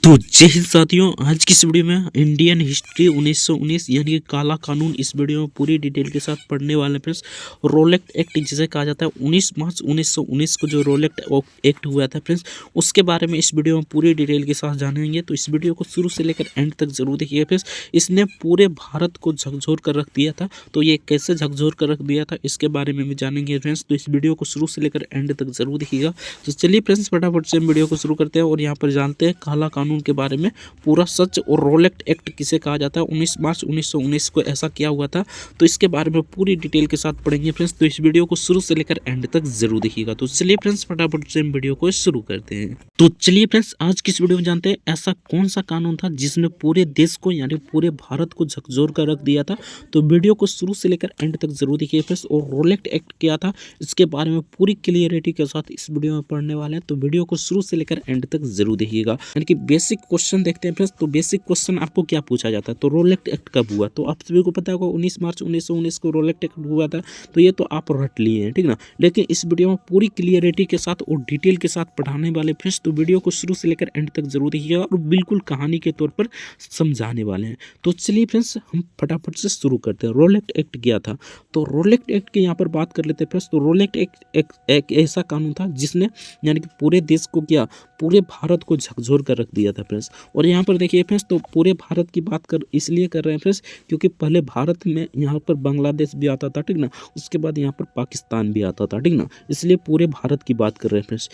तो जय हिंद साथियों, आज की इस वीडियो में इंडियन हिस्ट्री 1919 यानी कि काला कानून इस वीडियो में पूरी डिटेल के साथ पढ़ने वाले हैं फ्रेंड्स। रोलेक्ट एक्ट जिसे कहा जाता है 19 मार्च 1919 को जो रोलेक्ट एक्ट हुआ था फ्रेंड्स, उसके बारे में इस वीडियो में पूरी डिटेल के साथ जानेंगे। तो इस वीडियो को शुरू से लेकर एंड तक जरूर देखिए फ्रेंड्स। इसने पूरे भारत को झकझोर कर रख दिया था, तो ये कैसे झकझोर कर रख दिया था इसके बारे में भी जानेंगे फ्रेंड्स। तो इस वीडियो को शुरू से लेकर एंड तक जरूर देखिएगा। तो चलिए फ्रेंड्स, फटाफट से वीडियो को शुरू करते हैं और यहाँ पर जानते हैं काला कानून के बारे में पूरा सच। और रोलेक्ट एक्ट किसे कहा जाता है, 19 मार्च 1919 को ऐसा क्या हुआ था, तो इसके बारे में पूरी डिटेल के साथ पढ़ेंगे फ्रेंड्स। तो इस वीडियो को शुरू से लेकर एंड तक जरूर देखिएगा। तो चलिए फ्रेंड्स, फटाफट से वीडियो को शुरू करते हैं। तो चलिए फ्रेंड्स, आज की इस वीडियो में जानते हैं ऐसा कौन सा कानून था जिसने पूरे देश को यानी पूरे भारत को झकझोर कर रख दिया था। तो वीडियो को शुरू से लेकर एंड तक जरूर देखिए फ्रेंड्स। और रोलेक्ट एक्ट क्या था इसके बारे में पूरी क्लियरिटी के साथ इस वीडियो में पढ़ने वाले हैं। तो वीडियो को शुरू से लेकर एंड तक जरूर देखिएगा। यानी कि बेसिक क्वेश्चन देखते हैं फ्रेंड्स। तो बेसिक क्वेश्चन आपको क्या पूछा जाता है, तो रोलेक्ट एक्ट कब हुआ, तो आप सभी को पता होगा 19 मार्च 1919 को रोलेक्ट एक्ट हुआ था। तो ये तो आप रट लिए हैं, ठीक ना। लेकिन इस वीडियो में पूरी क्लियरिटी के साथ और डिटेल के साथ पढ़ाने वाले फ्रेंड्स। तो वीडियो को शुरू से लेकर एंड तक जरूर देखिएगा और बिल्कुल कहानी के तौर पर समझाने वाले हैं। तो चलिए फ्रेंड्स, हम फटाफट से शुरू करते हैं। रोलेक्ट एक्ट क्या था, तो रोलेक्ट एक्ट की यहाँ पर बात कर लेते हैं फ्रेंड्स। तो रोलेक्ट एक्ट एक ऐसा कानून था जिसने यानी कि पूरे देश को क्या, पूरे भारत को झकझोर कर रख दिया था फ्रेंड्स। और यहाँ पर देखिए फ्रेंड्स, तो पूरे भारत की बात कर इसलिए कर रहे हैं फ्रेंड्स क्योंकि पहले भारत में यहाँ पर बांग्लादेश भी आता था, ठीक ना। उसके बाद यहाँ पर पाकिस्तान भी आता था, ठीक ना। इसलिए पूरे भारत की बात कर रहे हैं फ्रेंड्स।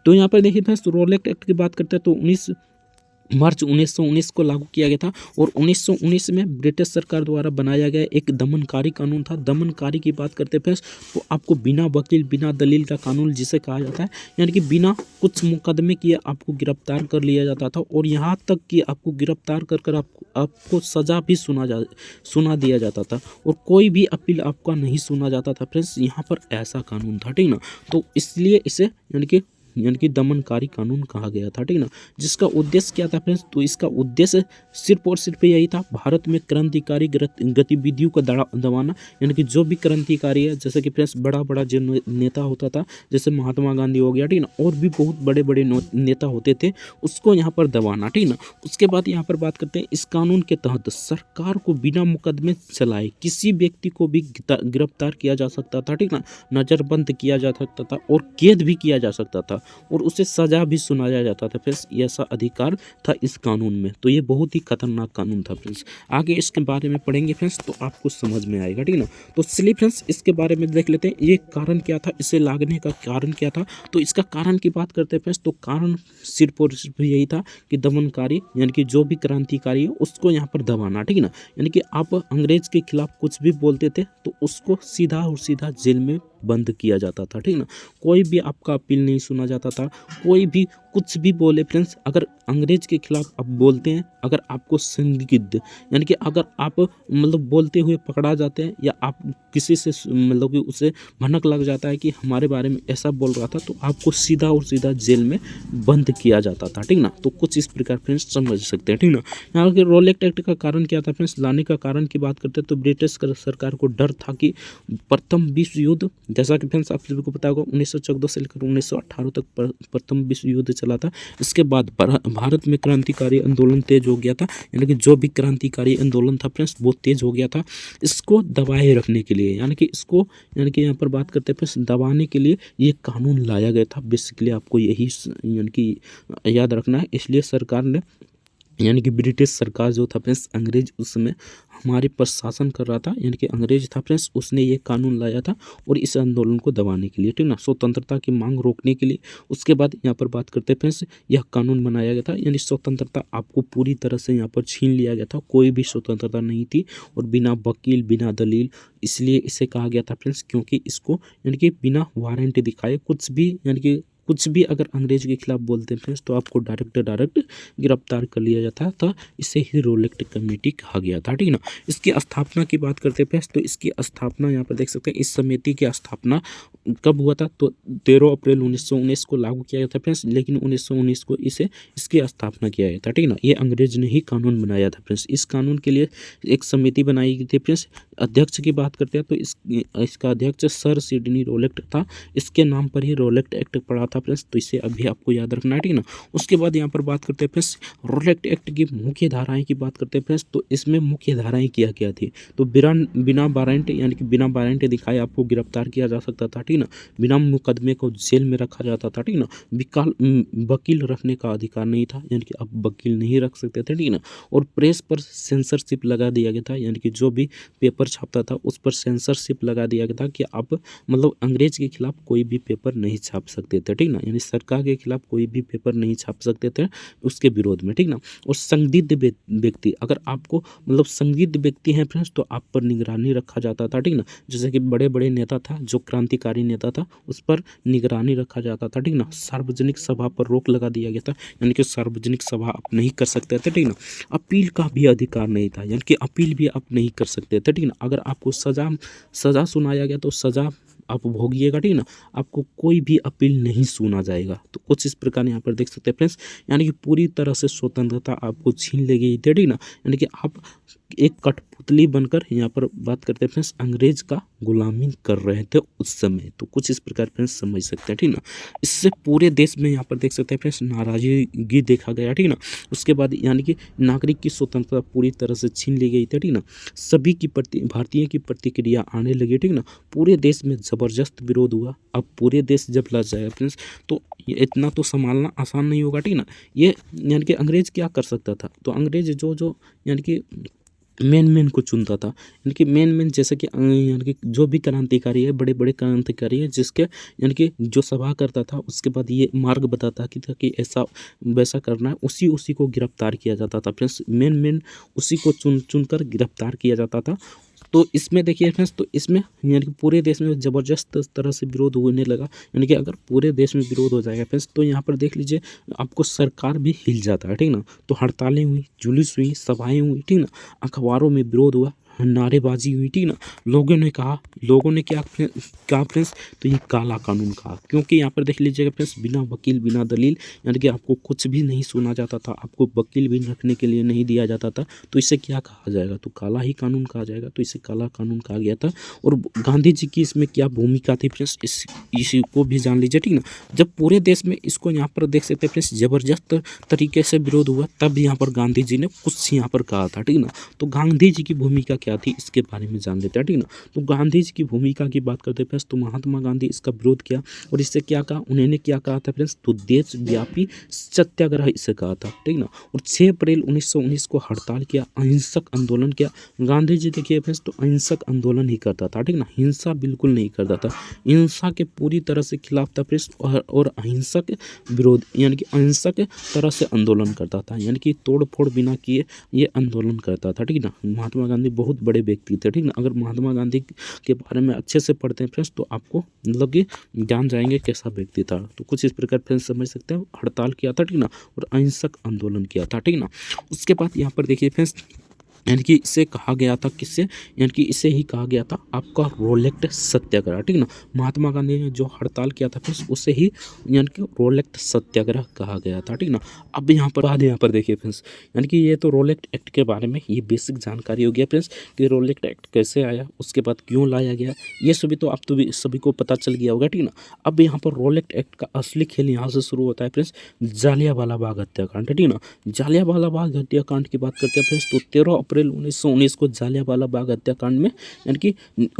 तो यहाँ पर देखिए फ्रेंड्स, तो रोलेक्ट एक्ट की बात करते हैं तो 19 मार्च 1919 को लागू किया गया था। और 1919 में ब्रिटिश सरकार द्वारा बनाया गया एक दमनकारी कानून था। दमनकारी की बात करते हैं तो आपको बिना वकील बिना दलील का कानून जिसे कहा जाता है, यानी कि बिना कुछ मुकदमे किए आपको गिरफ्तार कर लिया जाता था। और यहाँ तक कि आपको गिरफ्तार कर आपको सज़ा भी सुना दिया जाता था। और कोई भी अपील आपका नहीं सुना जाता था फ्रेंड्स। यहाँ पर ऐसा कानून था, ठीक ना। तो इसलिए इसे यानी कि दमनकारी कानून कहा गया था, ठीक ना। जिसका उद्देश्य क्या था फ्रेंड्स, तो इसका उद्देश्य सिर्फ और सिर्फ यही था, भारत में क्रांतिकारी गतिविधियों को दबाना। यानी कि जो भी क्रांतिकारी है, जैसे कि फ्रेंड्स बड़ा बड़ा जो नेता होता था, जैसे महात्मा गांधी हो गया, ठीक ना, और भी बहुत बड़े बड़े नेता होते थे, उसको यहाँ पर दबाना, ठीक ना। उसके बाद यहाँ पर बात करते हैं, इस कानून के तहत सरकार को बिना मुकदमे चलाए किसी व्यक्ति को भी गिरफ्तार किया जा सकता था, ठीक ना, नजरबंद किया जा सकता था और कैद भी किया जा सकता था और उसे सजा भी सुनाया जाता था फ्रेंड्स। ऐसा अधिकार था इस कानून में। तो ये बहुत ही खतरनाक कानून था फ्रेंड्स। आगे इसके बारे में पढ़ेंगे फ्रेंड्स तो आपको समझ में आएगा, ठीक ना। तो चलिए फ्रेंड्स, इसके बारे में देख लेते हैं ये कारण क्या था, इसे लागने का कारण क्या था। तो इसका कारण की बात करते हैं फ्रेंड्स, तो कारण सिर्फ और सिर्फ यही था कि दमनकारी यानी कि जो भी क्रांतिकारी है उसको यहाँ पर दबाना, ठीक ना। यानी कि आप अंग्रेज के खिलाफ कुछ भी बोलते थे तो उसको सीधा और सीधा जेल में बंद किया जाता था, ठीक ना। कोई भी आपका अपील नहीं सुना जाता था। कोई भी कुछ भी बोले फ्रेंड्स, अगर अंग्रेज के खिलाफ आप बोलते हैं, अगर आपको संदिग्ध यानी कि अगर आप मतलब बोलते हुए पकड़ा जाते हैं या आप किसी से मतलब कि उसे भनक लग जाता है कि हमारे बारे में ऐसा बोल रहा था, तो आपको सीधा और सीधा जेल में बंद किया जाता था, ठीक ना। तो कुछ इस प्रकार फ्रेंड्स समझ सकते हैं, ठीक ना। यहाँ के रोलेक्ट एक्ट का कारण क्या था फ्रेंड्स, लाने का कारण की बात करते हैं तो ब्रिटिश सरकार को डर था कि प्रथम विश्व युद्ध, जैसा कि फ्रेंड्स आप सभी को पता होगा 1914 से लेकर 1918 तक प्रथम विश्व युद्ध चला था। इसके बाद भारत में क्रांतिकारी आंदोलन तेज हो गया था। यानी कि जो भी क्रांतिकारी आंदोलन था फ्रेंड्स वो तेज हो गया था। इसको दबाए रखने के लिए यानी कि यहाँ पर बात करते हैं फ्रेंड्स, दबाने के लिए ये कानून लाया गया था। बेसिकली आपको यही यानी कि याद रखना है। इसलिए सरकार ने यानी कि ब्रिटिश सरकार जो था फ्रेंड्स, अंग्रेज उस समय हमारे पर शासन कर रहा था, यानी कि अंग्रेज था फ्रेंड्स, उसने ये कानून लाया था और इस आंदोलन को दबाने के लिए, ठीक ना, स्वतंत्रता की मांग रोकने के लिए। उसके बाद यहाँ पर बात करते हैं फ्रेंड्स, यह कानून बनाया गया था। यानी स्वतंत्रता आपको पूरी तरह से यहाँ पर छीन लिया गया था। कोई भी स्वतंत्रता नहीं थी और बिना वकील बिना दलील, इसलिए इसे कहा गया था फ्रेंड्स क्योंकि इसको यानी कि बिना वारंट दिखाए कुछ भी अगर अंग्रेज के खिलाफ बोलते हैं तो आपको डायरेक्ट गिरफ्तार कर लिया जाता था। इसे ही रोलेक्ट कमेटी कहा गया था, ठीक ना। इसकी स्थापना की बात करते हैं तो इसकी स्थापना यहाँ पर देख सकते हैं। इस समिति की स्थापना कब हुआ था, तो 13 अप्रैल 1919 को लागू किया गया था फ्रेंड्स। लेकिन 1919 को इसकी स्थापना किया गया था, ठीक ना। ये अंग्रेज ने ही कानून बनाया था फ्रेंड्स। इस कानून के लिए एक समिति बनाई गई थी फ्रेंड्स। अध्यक्ष की बात करते हैं तो इसका अध्यक्ष सर सिडनी रोलेक्ट था। इसके नाम पर ही रोलेक्ट एक्ट पड़ा था फ्रेंड्स, तो इसे अभी आपको याद रखना है, ठीक ना। उसके बाद यहाँ पर बात करते हैं फ्रेंड्स रोलेक्ट एक्ट की मुख्य धाराएं की बात करते हैं फ्रेंड्स। तो इसमें मुख्य धाराएं क्या क्या थी, तो बिना वारंट यानी कि बिना वारंट दिखाए आपको गिरफ्तार किया जा सकता था, ठीक ना। बिना मुकदमे को जेल में रखा जाता था, ठीक ना। वकील रखने का अधिकार नहीं था, यानी कि आप वकील नहीं रख सकते थे, ठीक ना। और प्रेस पर सेंसरशिप लगा दिया गया था, यानी कि जो भी पेपर छापता था उस पर सेंसरशिप लगा दिया गया था कि आप मतलब अंग्रेज के खिलाफ कोई भी पेपर नहीं छाप सकते थे, ठीक ना। यानी सरकार के खिलाफ कोई भी पेपर नहीं छाप सकते थे उसके विरोध में, ठीक ना। और संदिग्ध व्यक्ति, अगर आपको मतलब संदिग्ध व्यक्ति हैं फ्रेंड्स तो आप पर निगरानी रखा जाता था, ठीक ना। जैसे कि बड़े बड़े नेता था, जो क्रांतिकारी नेता था उस पर निगरानी रखा जाता था, ठीक ना। सार्वजनिक सभा पर रोक लगा दिया गया था, यानी कि सार्वजनिक सभा आप नहीं कर सकते थे, ठीक ना। अपील का भी अधिकार नहीं था, यानी कि अपील भी आप नहीं कर सकते थे, ठीक ना। अगर आपको सजा सुनाया गया तो सजा आप भोगिएगा, ठीक ना। आपको कोई भी अपील नहीं सुना जाएगा। तो कुछ इस प्रकार यहाँ पर देख सकते हैं फ्रेंड्स, यानी कि पूरी तरह से स्वतंत्रता आपको छीन ली गई थी, ठीक ना। यानी कि आप एक कठपुतली बनकर यहाँ पर बात करते हैं फ्रेंड्स अंग्रेज का गुलामी कर रहे थे उस समय। तो कुछ इस प्रकार फ्रेंड्स समझ सकते हैं, ठीक ना। इससे पूरे देश में यहाँ पर देख सकते हैं फ्रेंड्स नाराजगी देखा गया, ठीक ना। उसके बाद यानी कि नागरिक की स्वतंत्रता पूरी तरह से छीन ली गई थी, ठीक ना। सभी की भारतीय की प्रतिक्रिया आने लगी, ठीक ना। पूरे देश में ज़बरदस्त विरोध हुआ। अब पूरे देश जब लड़ जाएगा फ्रेंड्स तो ये इतना तो संभालना आसान नहीं होगा, ठीक ना। ये यानी कि अंग्रेज क्या कर सकता था, तो अंग्रेज जो यानी कि मेन को चुनता था, यानी कि मेन जैसे कि यानी कि जो भी क्रांतिकारी है, बड़े बड़े क्रांतिकारी है, जिसके यानी कि जो सभा करता था उसके बाद ये मार्ग बताता कि ऐसा वैसा करना है, उसी को गिरफ्तार किया जाता था फ्रेंड्स। मेन उसी को चुनकर गिरफ्तार किया जाता था। तो इसमें देखिए फ्रेंड्स, तो इसमें यानी कि पूरे देश में ज़बरदस्त तरह से विरोध होने लगा। यानी कि अगर पूरे देश में विरोध हो जाएगा फ्रेंड्स तो यहाँ पर देख लीजिए आपको सरकार भी हिल जाता है, ठीक ना। तो हड़तालें हुई, जुलूस हुई, सभाएं हुई, ठीक ना। अखबारों में विरोध हुआ, नारेबाजी हुई, ठीक ना। लोगों ने क्या फ्रेंड्स, तो ये काला कानून कहा। क्योंकि यहाँ पर देख लीजिएगा फ्रेंड्स बिना वकील बिना दलील यानी कि आपको कुछ भी नहीं सुना जाता था, आपको वकील भी रखने के लिए नहीं दिया जाता था, तो इसे क्या कहा जाएगा, तो काला ही कानून कहा जाएगा। तो इसे काला कानून कहा गया था। और गांधी जी की इसमें क्या भूमिका थी फ्रेंड्स, इसी को भी जान लीजिए, ठीक ना। जब पूरे देश में इसको यहाँ पर देख सकते फ्रेंड्स ज़बरदस्त तरीके से विरोध हुआ, तब यहाँ पर गांधी जी ने कुछ यहाँ पर कहा था, ठीक ना। तो गांधी जी की भूमिका क्या थी इसके बारे में जान लेते हैं, ठीक ना। तो गांधी जी की भूमिका की बात करते हैं फ्रेंड्स, तो महात्मा गांधी इसका विरोध किया और इससे क्या कहा, उन्होंने क्या कहा था फ्रेंड्स, तो देशव्यापी सत्याग्रह इसे कहा था, ठीक ना। और 6 अप्रैल 1919 को हड़ताल किया, अहिंसक आंदोलन किया। गांधी जी देखिए फ्रेंड्स तो अहिंसक आंदोलन ही करता था, ठीक ना। हिंसा बिल्कुल नहीं करता था, हिंसा के पूरी तरह से खिलाफ था फ्रेंड्स। और अहिंसक विरोध यानी कि अहिंसक तरह से आंदोलन करता था, यानी कि तोड़ फोड़ बिना किए ये आंदोलन करता था, ठीक ना। महात्मा गांधी बहुत बड़े व्यक्ति थे, ठीक ना। अगर महात्मा गांधी के बारे में अच्छे से पढ़ते हैं फ्रेंड्स तो आपको मतलब कि जान जाएंगे कैसा व्यक्ति था। तो कुछ इस प्रकार फ्रेंड्स समझ सकते हैं, हड़ताल किया था, ठीक ना, और अहिंसक आंदोलन किया था, ठीक ना। उसके बाद यहाँ पर देखिए फ्रेंड्स यानी कि इसे कहा गया था किससे, यानी कि इसे ही कहा गया था आपका रोलेक्ट सत्याग्रह, ठीक ना। महात्मा गांधी ने जो हड़ताल किया था फ्रेंड्स उसे ही यानी कि रोलेक्ट सत्याग्रह कहा गया था, ठीक ना। अब यहाँ पर देखिए फ्रेंड्स, यानी कि ये तो रोलेक्ट एक्ट के बारे में ये बेसिक जानकारी हो गया फ्रेंड्स कि रोलेक्ट एक्ट कैसे आया, उसके बाद क्यों लाया गया, ये सभी तो आप तो सभी को पता चल गया होगा, ठीक ना। अब यहाँ पर रोलेक्ट एक्ट का असली खेल यहाँ से शुरू होता है फ्रेंड्स, जालियांवाला बाग हत्याकांड, ठीक ना। जालियांवाला बाग हत्याकांड की बात करते हैं फ्रेंड्स, तो 13 अप्रैल 1919 को जालियांवाला बाग हत्याकांड में यानी कि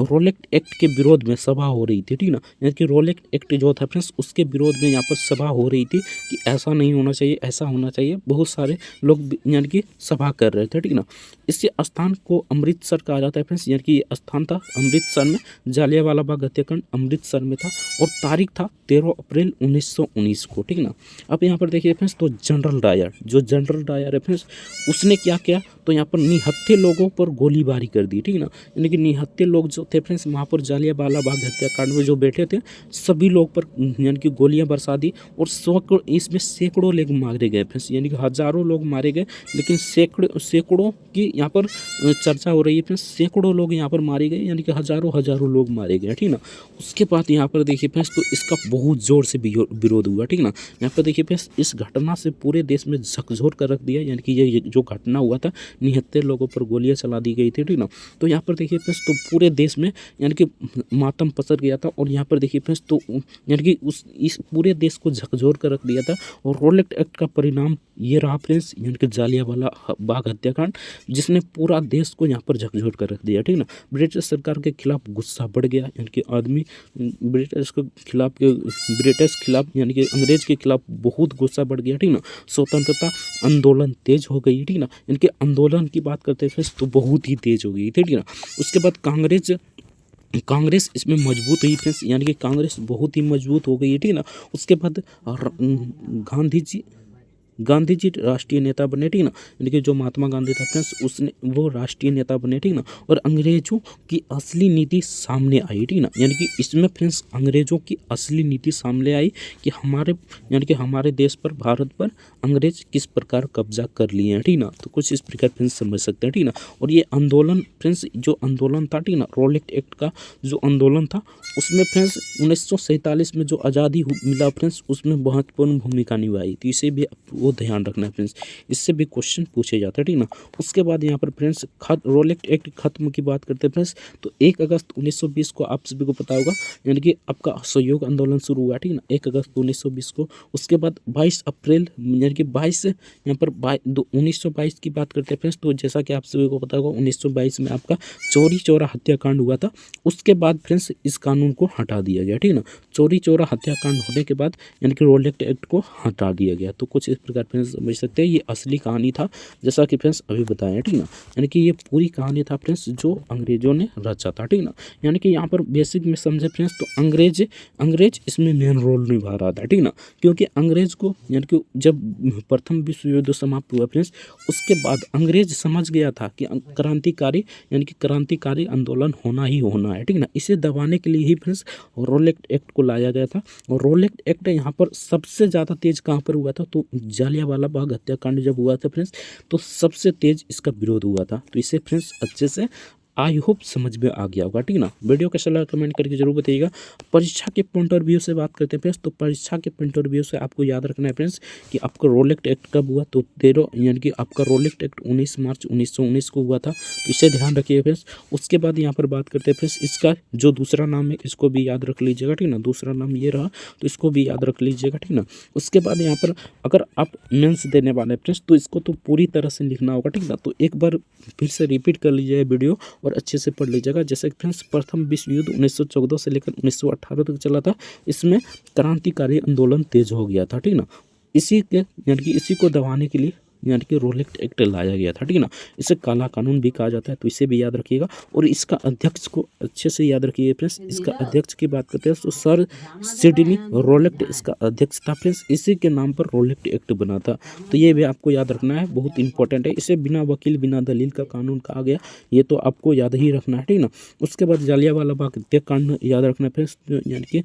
रोलेक्ट एक्ट के विरोध में सभा हो रही थी, ठीक ना। यानी कि रोलेक्ट एक्ट जो था फ्रेंड्स उसके विरोध में यहाँ पर सभा हो रही थी कि ऐसा नहीं होना चाहिए, ऐसा होना चाहिए। बहुत सारे लोग यानी कि सभा कर रहे थे, ठीक ना। इस स्थान को अमृतसर कहा जाता है फ्रेंड्स, यानी कि ये स्थान था अमृतसर में, जालियांवाला बाग हत्याकांड अमृतसर में था और तारीख था 13 अप्रैल 1919 को, ठीक ना। अब यहाँ पर देखिए फ्रेंड्स, तो जनरल डायर है फ्रेंड्स, उसने क्या किया, तो यहाँ पर निहत्थे लोगों पर गोलीबारी कर दी, ठीक ना। यानी कि निहत्थे लोग जो थे फ्रेंड्स वहाँ पर जालियांवाला बाग हत्याकांड में जो बैठे थे सभी लोग पर यानी कि गोलियां बरसा दी और इसमें सैकड़ों लोग मारे गए फ्रेंड्स, यानी कि हजारों लोग मारे गए, लेकिन सैकड़ों की यहाँ पर चर्चा हो रही है फ्रेंड्स, सैकड़ों लोग यहाँ पर मारे गए, यानी कि हजारों लोग मारे गए, ठीक ना। उसके बाद यहाँ पर देखिए फ्रेंड्स, तो इसका बहुत जोर से विरोध हुआ, ठीक ना। यहाँ पर देखिए फ्रेंड्स, इस घटना से पूरे देश में झकझोर कर रख दिया, यानी कि ये जो घटना हुआ था 79 लोगों पर गोलियां चला दी गई थी, ठीक ना। तो यहाँ पर देखिए फ्रेंड्स, तो पूरे देश में यानी कि मातम पसर गया था। और यहाँ पर देखिए फ्रेंड्स, तो यानी कि इस पूरे देश को झकझोर कर रख दिया था। और रोलेट एक्ट का परिणाम ये रहा फ्रेंड्स, यानी कि जालियांवाला बाग हत्याकांड, जिसने पूरा देश को यहाँ पर झकझोर कर रख दिया, ठीक ना। ब्रिटिश सरकार के खिलाफ गुस्सा बढ़ गया, यानी कि आदमी ब्रिटिश खिलाफ यानी कि अंग्रेज के खिलाफ बहुत गुस्सा बढ़ गया, ठीक ना। स्वतंत्रता आंदोलन तेज हो गई, ठीक ना। इनके आंदोलन की बात करते हैं तो बहुत ही तेज हो गई थी, ठीक ना। उसके बाद कांग्रेस इसमें मजबूत हुई फ्रेंड्स, यानी कि कांग्रेस बहुत ही मजबूत हो गई है, ठीक ना। उसके बाद गांधी जी राष्ट्रीय नेता बने, ठीक ना। यानी कि जो महात्मा गांधी था फ्रेंड्स, उसने वो राष्ट्रीय नेता बने, ठीक ना। और अंग्रेजों की असली नीति सामने आई, ठीक ना। यानी कि इसमें फ्रेंड्स अंग्रेजों की असली नीति सामने आई कि हमारे देश पर, भारत पर अंग्रेज किस प्रकार कब्जा कर लिए हैं, ठीक ना। तो कुछ इस प्रकार फ्रेंड्स समझ सकते हैं, ठीक ना। और ये आंदोलन फ्रेंड्स, जो आंदोलन था, ठीक ना, रोलेट एक्ट का जो आंदोलन था, उसमें फ्रेंड्स 1947 में जो आज़ादी मिला फ्रेंड्स, उसमें महत्वपूर्ण भूमिका निभाई। तो इसे भी वो ध्यान रखना है फ्रेंड्स, इससे भी क्वेश्चन पूछे जाते हैं, ठीक ना। उसके बाद यहाँ पर फ्रेंड्स रोलेट एक्ट खत्म की बात करते हैं फ्रेंड्स, तो 1 अगस्त 1920 को आप सभी को पता होगा, यानी कि आपका असहयोग आंदोलन शुरू हुआ, ठीक ना, 1 अगस्त 1920 को। उसके बाद 22 अप्रैल यानी कि 22 यहाँ पर 1922 की बात करते हैं फ्रेंड्स, तो जैसा कि आप सभी को पता होगा 1922 में आपका चौरी चौरा हत्याकांड हुआ था। उसके बाद फ्रेंड्स इस कानून को हटा दिया गया, ठीक ना। चौरी चौरा हत्याकांड होने के बाद यानी कि रोलेट एक्ट को हटा दिया गया। तो कुछ इस प्रकार फ्रेंड्स समझ सकते हैं, ये असली कहानी था, जैसा कि फ्रेंड्स अभी बताया, ठीक ना। यानी कि ये पूरी कहानी था फ्रेंड्स जो अंग्रेजों ने रचा था, ठीक ना। यानी कि यहाँ पर बेसिक में समझे फ्रेंड्स, तो अंग्रेज इसमें मेन रोल निभा रहा था, ठीक ना। क्योंकि अंग्रेज को यानी कि जब प्रथम विश्व युद्ध समाप्त हुआ फ्रेंड्स, उसके बाद अंग्रेज समझ गया था कि क्रांतिकारी आंदोलन होना ही होना है, ठीक ना। इसे दबाने के लिए ही फ्रेंड्स रोलेट एक्ट को लाया गया था। और रोलेट एक्ट यहाँ पर सबसे ज़्यादा तेज कहाँ पर हुआ था, तो जालियांवाला बाग हत्याकांड जब हुआ था फ्रेंड्स, तो सबसे तेज इसका विरोध हुआ था। तो इसे फ्रेंड्स अच्छे से आई होप समझ में आ गया होगा, ठीक ना। वीडियो कैसा लगा कमेंट करके जरूर बताइएगा। परीक्षा के पॉइंट ऑफ व्यू से बात करते हैं फ्रेंड्स, तो परीक्षा के पॉइंट ऑफ व्यू से आपको याद रखना है फ्रेंड्स कि आपका रोलेट एक्ट कब हुआ, तो 13 यानी कि आपका रोलेट एक्ट 19 मार्च 1919 को हुआ था। तो इसे ध्यान रखिए फ्रेंड्स। उसके बाद यहाँ पर बात करते हैं फ्रेंड्स, इसका जो दूसरा नाम है इसको भी याद रख लीजिएगा, ठीक ना। दूसरा नाम ये रहा, तो इसको भी याद रख लीजिएगा, ठीक ना। उसके बाद यहाँ पर अगर आप मेंस देने वाले हैं फ्रेंड्स, तो इसको तो पूरी तरह से लिखना होगा, ठीक ना। तो एक बार फिर से रिपीट कर लीजिएगा वीडियो और अच्छे से पढ़ लीजिएगा। जैसे फ्रेंड्स प्रथम विश्व युद्ध 1914 से लेकर 1918 तक चला था। इसमें क्रांतिकारी आंदोलन तेज हो गया था, ठीक ना। इसी को दबाने के लिए यानी कि रोलेट एक्ट लाया गया था, ठीक ना। इसे काला कानून भी कहा जाता है, तो इसे भी याद रखिएगा। और इसका अध्यक्ष को अच्छे से याद रखिए फ्रेंड्स। इसका अध्यक्ष की बात करते हैं तो सर सिडनी रोलेट इसका अध्यक्ष था फ्रेंड्स। इसी के नाम पर रोलेट एक्ट बना था, तो ये भी आपको याद रखना है, बहुत इंपॉर्टेंट है। इसे बिना वकील बिना दलील का कानून कहा गया, ये तो आपको याद ही रखना है, ठीक ना। उसके बाद जालियांवाला बाग हत्याकांड याद रखना है फ्रेंड्स, यानी कि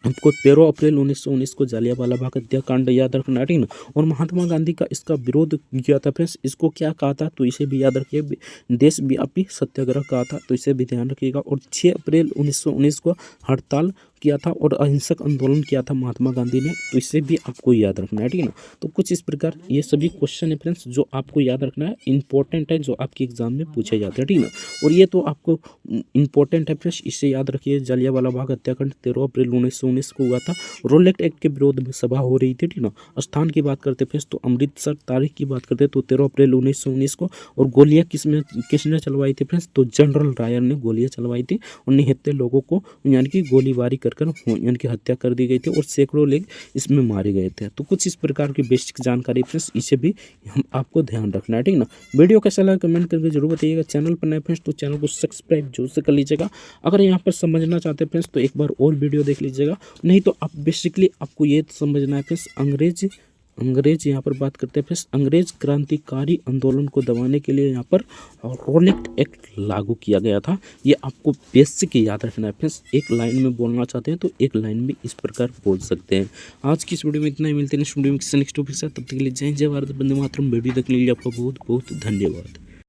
आपको 13 अप्रैल 1919 को जालियांवाला बाग हत्याकांड याद रखना है, ठीक ना। और महात्मा गांधी का इसका विरोध किया था फ्रेंड्स, इसको क्या कहा था, तो इसे भी याद रखिए, देशव्यापी सत्याग्रह कहा था, तो इसे भी ध्यान रखिएगा। और 6 अप्रैल 1919 को हड़ताल किया था और अहिंसक आंदोलन किया था महात्मा गांधी ने, तो इसे भी आपको याद रखना है, ठीक ना। तो कुछ इस प्रकार ये सभी क्वेश्चन है फ्रेंड्स जो आपको याद रखना है, इंपॉर्टेंट है, जो आपके एग्जाम में पूछे जाते हैं, ठीक ना। और ये तो आपको इंपॉर्टेंट है फ्रेंड्स, इसे याद रखिए। जालियांवाला बाग हत्याकांड 13 अप्रैल 1919 को हुआ था। रोलेट एक्ट के विरोध में सभा हो रही थी, ठीक ना। स्थान की बात करते फ्रेंड्स, तो अमृतसर। तारीख की बात करते तो 13 अप्रैल 1919 को। और गोलियां किसने चलवाई थी फ्रेंड्स, तो जनरल डायर ने गोलियां चलवाई थी और 79 लोगों को यानी कि गोलीबारी कर यानी कि हत्या कर दी गई थी और सैकड़ों लोग इसमें मारे गए थे। तो कुछ इस प्रकार की बेसिक जानकारी फ्रेंड्स, इसे भी हम आपको ध्यान रखना है, ठीक ना। वीडियो कैसा लगा कमेंट करके जरूर बताइएगा। चैनल पर नए फ्रेंड्स तो चैनल को सब्सक्राइब जरूर से कर लीजिएगा। अगर यहाँ पर समझना चाहते हैं फ्रेंड्स तो एक बार और वीडियो देख लीजिएगा, नहीं तो आप बेसिकली आपको ये समझना है फ्रेंड्स, अंग्रेज यहाँ पर बात करते हैं फ्रेंड्स, अंग्रेज क्रांतिकारी आंदोलन को दबाने के लिए यहाँ पर रोलेट एक्ट लागू किया गया था। ये आपको बेसिक याद रखना है फ्रेंड्स। एक लाइन में बोलना चाहते हैं तो एक लाइन में इस प्रकार बोल सकते हैं। आज की इस वीडियो में इतना ही, मिलते हैं नेक्स्ट वीडियो में किसी नेक्स्ट टॉपिक से। तब तक के लिए जय जय भारत, वंदे मातरम। वीडियो देखने के लिए आपका बहुत बहुत धन्यवाद।